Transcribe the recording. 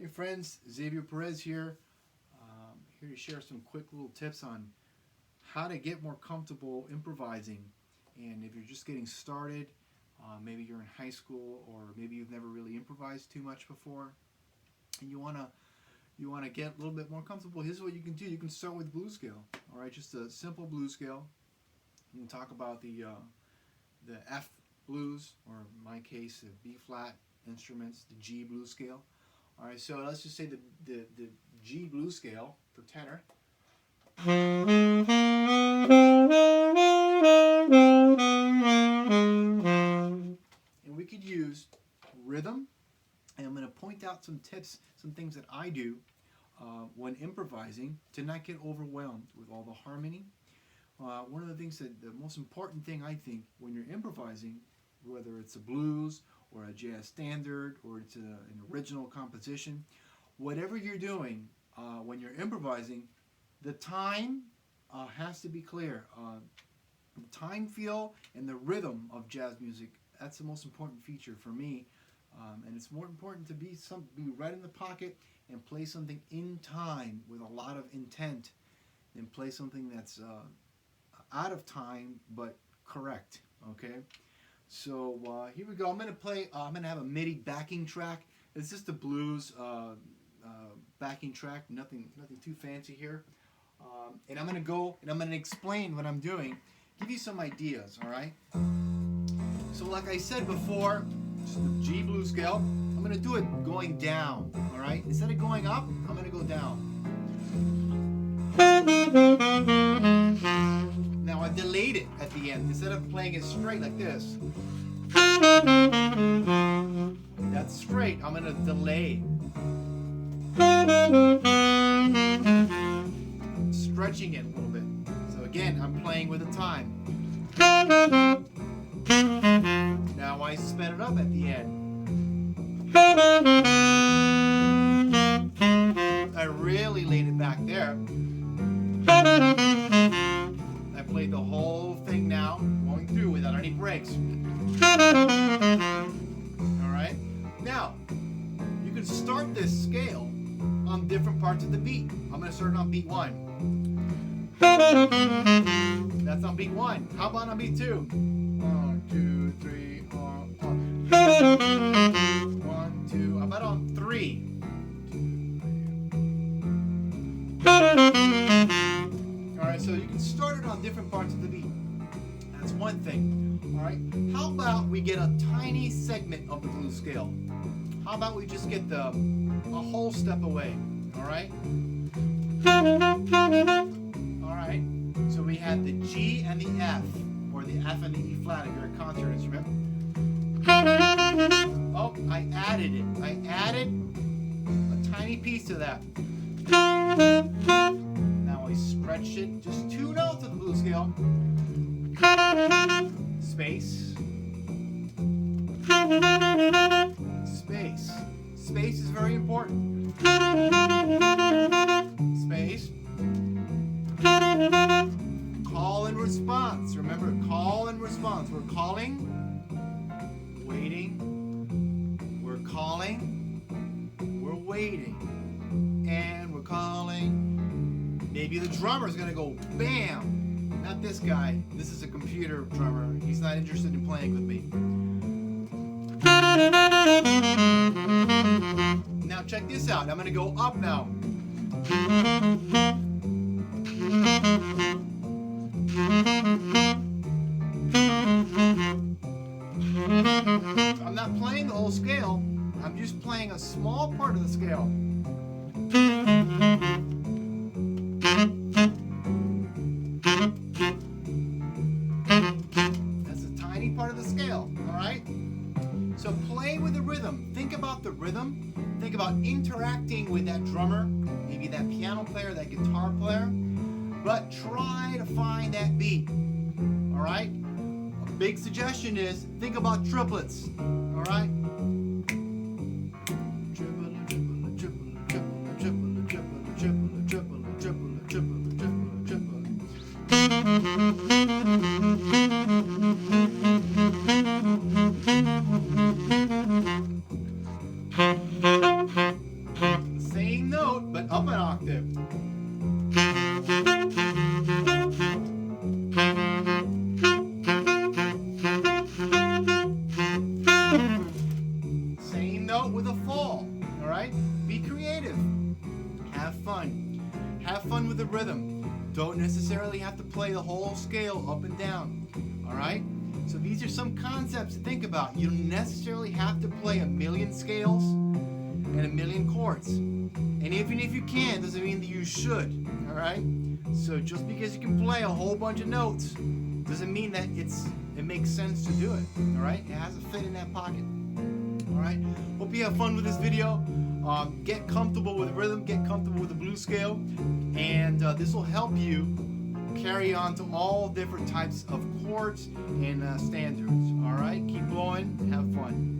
Hey friends, Xavier Perez here. Here to share some quick little tips on how to get more comfortable improvising. And if you're just getting started, maybe you're in high school or maybe you've never really improvised too much before, and you wanna get a little bit more comfortable. Here's what you can do. You can start with blues scale. All right, just a simple blues scale. You can talk about the F blues, or in my case, the B flat instruments, the G blues scale. All right, so let's just say the G blues scale for tenor. And we could use rhythm, and I'm going to point out some tips, some things that I do when improvising to not get overwhelmed with all the harmony. One of the things that the most important thing I think when you're improvising, whether it's a blues or a jazz standard or it's an original composition, whatever you're doing when you're improvising, the time has to be clear. The time feel and the rhythm of jazz music, that's the most important feature for me. And it's more important to be right in the pocket and play something in time with a lot of intent than play something that's out of time but correct. Okay, so here we go. I'm gonna have a MIDI backing track. It's just a blues backing track. Nothing too fancy here. And I'm gonna explain what I'm doing. Give you some ideas. All right. So like I said before, it's the G blues scale. I'm gonna do it going down. All right. Instead of going up, I'm gonna go down. Now I delayed it at the end. Instead of playing it straight like this, that's straight. I'm gonna delay. Stretching it a little bit. So again, I'm playing with the time. Now I sped it up at the end. I really laid it back there. I played the whole thing now, going through without any breaks. Alright? Now, you can start this scale on different parts of the beat. I'm going to start on beat 1. That's on beat 1. How about on beat 2? 1, 2, 3, 1. 1, 2. How about on 3? Alright, so you can start it on different parts of the beat. That's one thing. Alright, how about we get a tiny segment of the blues scale? How about we just get a whole step away? Alright? Alright, so we have the G and the F, or the F and the E flat if you're a concert instrument. Oh, I added it. I added a tiny piece to that. Now I stretched it, just 2 notes of the blues scale. Space. Space. Space is very important. Space. Call and response. Remember, call and response. We're calling, waiting, we're calling, we're waiting, and we're calling. Maybe the drummer's gonna go bam. Not this guy. This is a computer drummer. He's not interested in playing with me. Now check this out. I'm gonna go up now. I'm not playing the whole scale. I'm just playing a small part of the scale. That's a tiny part of the scale, all right? So play with the rhythm. Think about the rhythm. Think about interacting with that drummer, maybe that piano player, that guitar player. But try to find that beat, all right? A big suggestion is think about triplets, all right? have to play the whole scale up and down. All right? So these are some concepts to think about. You don't necessarily have to play a million scales and a million chords. And even if you can, doesn't mean that you should. All right? So just because you can play a whole bunch of notes doesn't mean that it makes sense to do it. All right? It has to fit in that pocket. All right? Hope you have fun with this video. Get comfortable with rhythm, get comfortable with the blues scale, and this will help you carry on to all different types of chords and standards. All right? Keep blowing. Have fun.